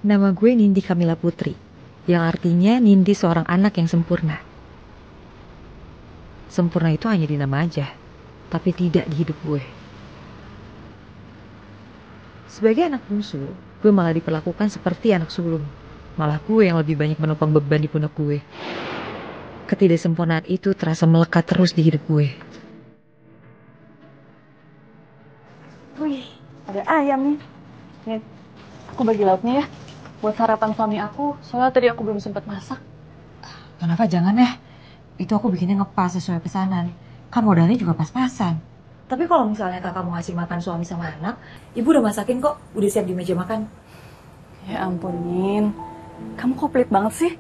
Nama gue Nindi Kamila Putri, yang artinya Nindi seorang anak yang sempurna. Sempurna itu hanya di nama aja, tapi tidak di hidup gue. Sebagai anak bungsu, gue malah diperlakukan seperti anak sulung. Malah gue yang lebih banyak menopang beban di pundak gue. Ketidaksempurnaan itu terasa melekat terus di hidup gue. Wih, ada ayam nih. Nih, aku bagi lauknya ya. Buat sarapan suami aku, soalnya tadi aku belum sempat masak. Kenapa jangan ya? Itu aku bikinnya ngepas sesuai pesanan. Kan modalnya juga pas-pasan. Tapi kalau misalnya kakak mau ngasih makan suami sama anak, ibu udah masakin kok, udah siap di meja makan. Ya ampun, Nin. Kamu kok pelit banget sih?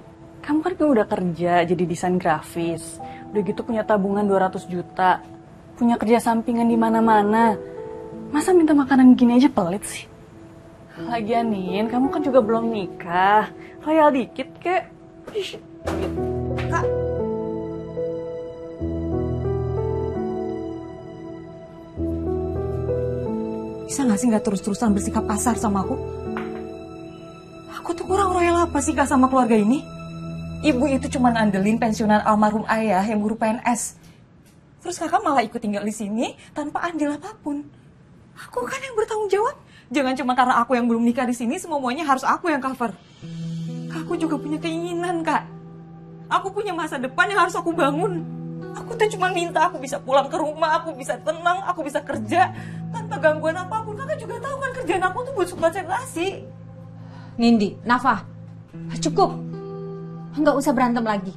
Kamu kan udah kerja jadi desain grafis. Udah gitu punya tabungan 200 juta. Punya kerja sampingan di mana-mana. Masa minta makanan gini aja pelit sih? Lagian, Nin, kamu kan juga belum nikah. Royal dikit, kek. Ih, pelit. Kak. Bisa gak sih gak terus-terusan bersikap kasar sama aku? Aku tuh kurang royal apa sih Kak sama keluarga ini? Ibu itu cuma andelin pensiunan almarhum ayah yang guru PNS. Terus kakak malah ikut tinggal di sini tanpa andil apapun. Aku kan yang bertanggung jawab. Jangan cuma karena aku yang belum nikah di sini, semuanya harus aku yang cover. Aku juga punya keinginan, Kak. Aku punya masa depan yang harus aku bangun. Aku tuh cuma minta aku bisa pulang ke rumah, aku bisa tenang, aku bisa kerja tanpa gangguan apapun. Kakak juga tahu kan kerjaan aku tuh butuh konsentrasi. Nindi, Nafa, cukup. Nggak usah berantem lagi.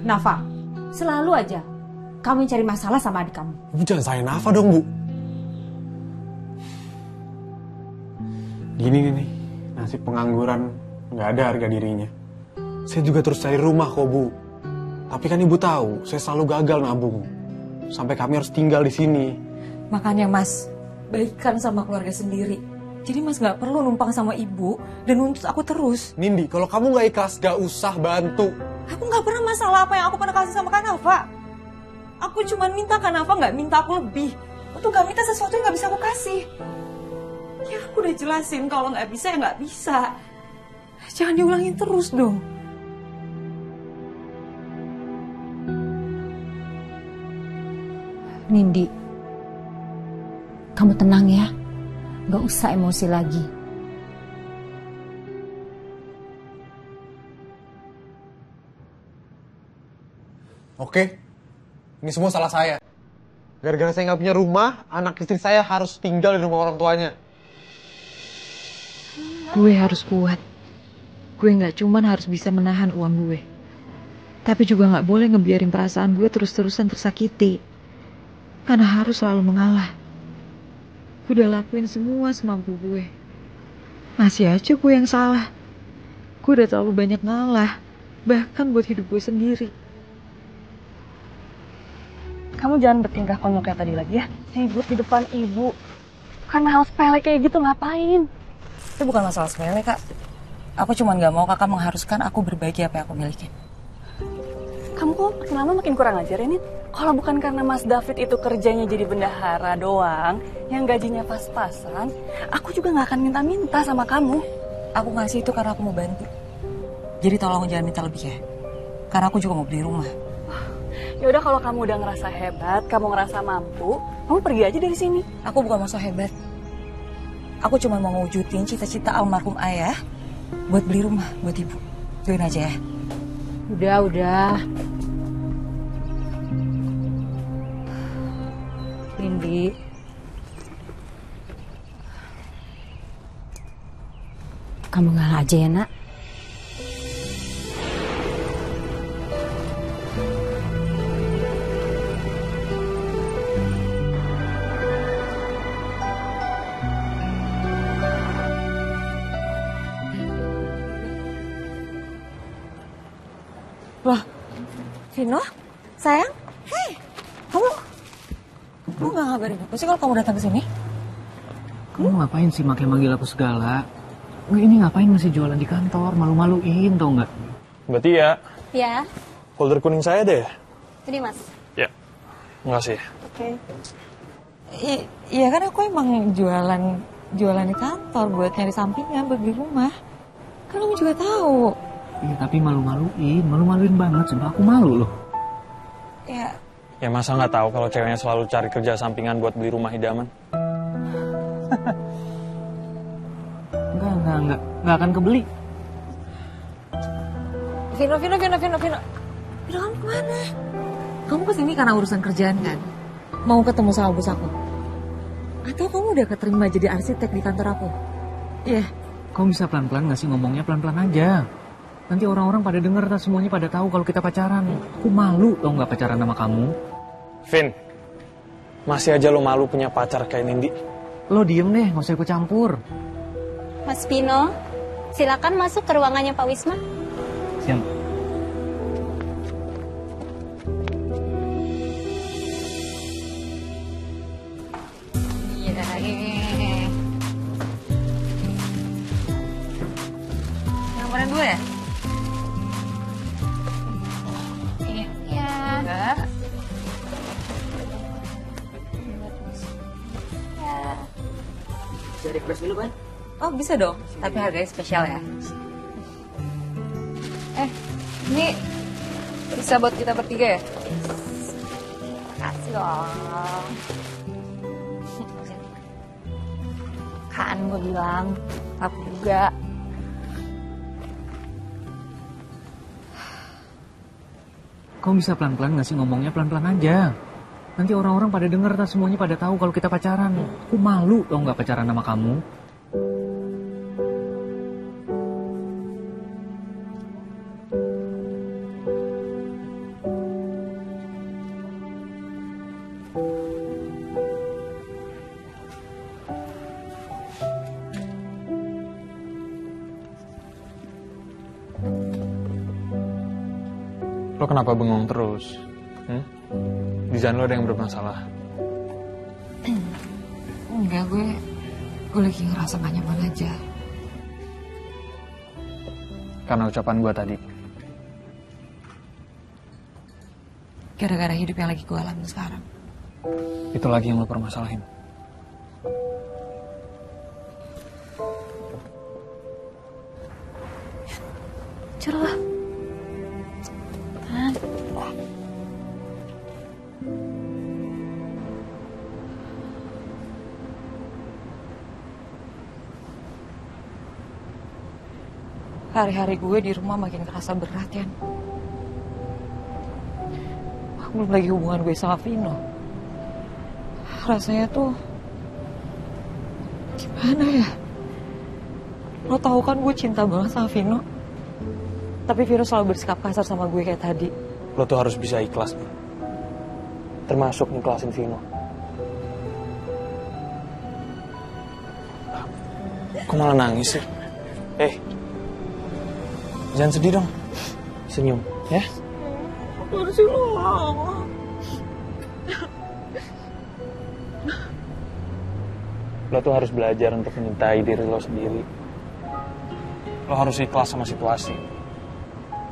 Nafa, selalu aja kamu yang cari masalah sama adik kamu. Ibu jangan salahin Nafa dong, Bu. Gini nih, nasib pengangguran nggak ada harga dirinya. Saya juga terus cari rumah kok, Bu. Tapi kan Ibu tahu, saya selalu gagal nabung. Sampai kami harus tinggal di sini. Makanya Mas, baikkan sama keluarga sendiri. Jadi Mas gak perlu numpang sama ibu dan nuntut aku terus. Nindi, kalau kamu gak ikhlas, gak usah bantu. Aku gak pernah masalah apa yang aku pernah kasih sama Kak Nafa. Aku cuma minta Kak Nafa gak minta aku lebih. Untuk gak minta sesuatu yang gak bisa aku kasih. Ya aku udah jelasin kalau gak bisa ya gak bisa. Jangan diulangin terus dong. Nindi, kamu tenang ya. Gak usah emosi lagi. Oke, ini semua salah saya. Gara-gara saya nggak punya rumah, anak istri saya harus tinggal di rumah orang tuanya. Gue harus kuat. Gue gak cuman harus bisa menahan uang gue, tapi juga gak boleh ngebiarin perasaan gue terus-terusan tersakiti. Karena harus selalu mengalah. Gue udah lakuin semua semampu gue. Masih aja gue yang salah. Gue udah terlalu banyak ngalah. Bahkan buat hidup gue sendiri. Kamu jangan bertingkah konyol kayak tadi lagi ya. Ribut di depan ibu. Karena hal sepele kayak gitu ngapain? Itu bukan masalah sepele, Kak. Aku cuma gak mau kakak mengharuskan aku berbagi apa yang aku miliki. Kamu kok makin lama makin kurang ajar ya, Nit? Kalau bukan karena Mas David itu kerjanya jadi bendahara doang, yang gajinya pas-pasan, aku juga gak akan minta-minta sama kamu. Aku ngasih itu karena aku mau bantu. Jadi tolong jangan minta lebih ya. Karena aku juga mau beli rumah. Ya udah kalau kamu udah ngerasa hebat, kamu ngerasa mampu, kamu pergi aja dari sini. Aku bukan mau so hebat. Aku cuma mau ngewujudin cita-cita almarhum ayah buat beli rumah buat ibu. Doain aja ya. Udah. Nindi. Kamu ngalah aja ya, Nak. Loh, Vino, sayang, hei, kamu gak ngabarin aku sih kalau kamu datang ke sini? Kamu ngapain sih makai manggil aku segala? Ini ngapain masih jualan di kantor? Malu-maluin tau nggak? Berarti ya. Ya, Folder kuning saya deh. ini Mas. Ya, makasih. Oke. Iya kan aku emang jualan jualan di kantor buat nyari sampingan buat beli rumah. Kan kamu juga tahu. Iya tapi malu-maluin banget, sumpah aku malu loh. Ya masa nggak tahu kalau ceweknya selalu cari kerja sampingan buat beli rumah idaman? Nggak akan kebeli. Vino, kamu kemana? Kamu kesini karena urusan kerjaan kan? Mau ketemu sama bos aku? Atau kamu udah keterima jadi arsitek di kantor aku? Iya. Kamu bisa pelan-pelan nggak sih ngomongnya, pelan-pelan aja. Nanti orang-orang pada denger, semuanya pada tahu kalau kita pacaran. Aku malu tau nggak pacaran sama kamu. Vin, masih aja lo malu punya pacar kayak Nindi. Lo diem deh, nggak usah ikut campur. Mas Vino, silakan masuk ke ruangannya Pak Wisma. Siap. Yang mana dua ya? Ya. Enggak. Bisa request dulu kan? Oh bisa dong, tapi harganya spesial ya. Ini bisa buat kita bertiga ya? Makasih dong. Kan gue bilang, aku juga. Kamu bisa pelan-pelan nggak sih ngomongnya, pelan-pelan aja. Nanti orang-orang pada denger, semuanya pada tahu kalau kita pacaran. Aku malu tau nggak pacaran sama kamu. Lo kenapa bengong terus? Desain lo ada yang bermasalah? Enggak, gue lagi ngerasa gak nyaman aja. Karena ucapan gue tadi. Gara-gara hidup yang lagi gue alami sekarang. Itu lagi yang lo permasalahin. Cerlah. Hari-hari gue di rumah makin kerasa berat, Yan. Belum lagi hubungan gue sama Vino. Rasanya tuh gimana ya? Lo tahu kan gue cinta banget sama Vino. Tapi Vino selalu bersikap kasar sama gue kayak tadi. Lo tuh harus bisa ikhlas. Termasuk ikhlasin Vino. Kok malah nangis sih? Jangan sedih dong. Senyum, ya? Lo tuh harus belajar untuk mencintai diri lo sendiri. Lo harus ikhlas sama situasi.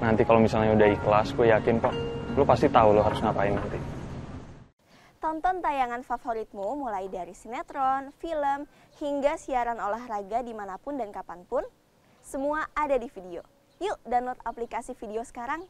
Nanti kalau misalnya udah ikhlas, gue yakin kok, lo pasti tahu lo harus ngapain nanti. Tonton tayangan favoritmu mulai dari sinetron, film, hingga siaran olahraga dimanapun dan kapanpun. Semua ada di Video. Yuk download aplikasi Video sekarang.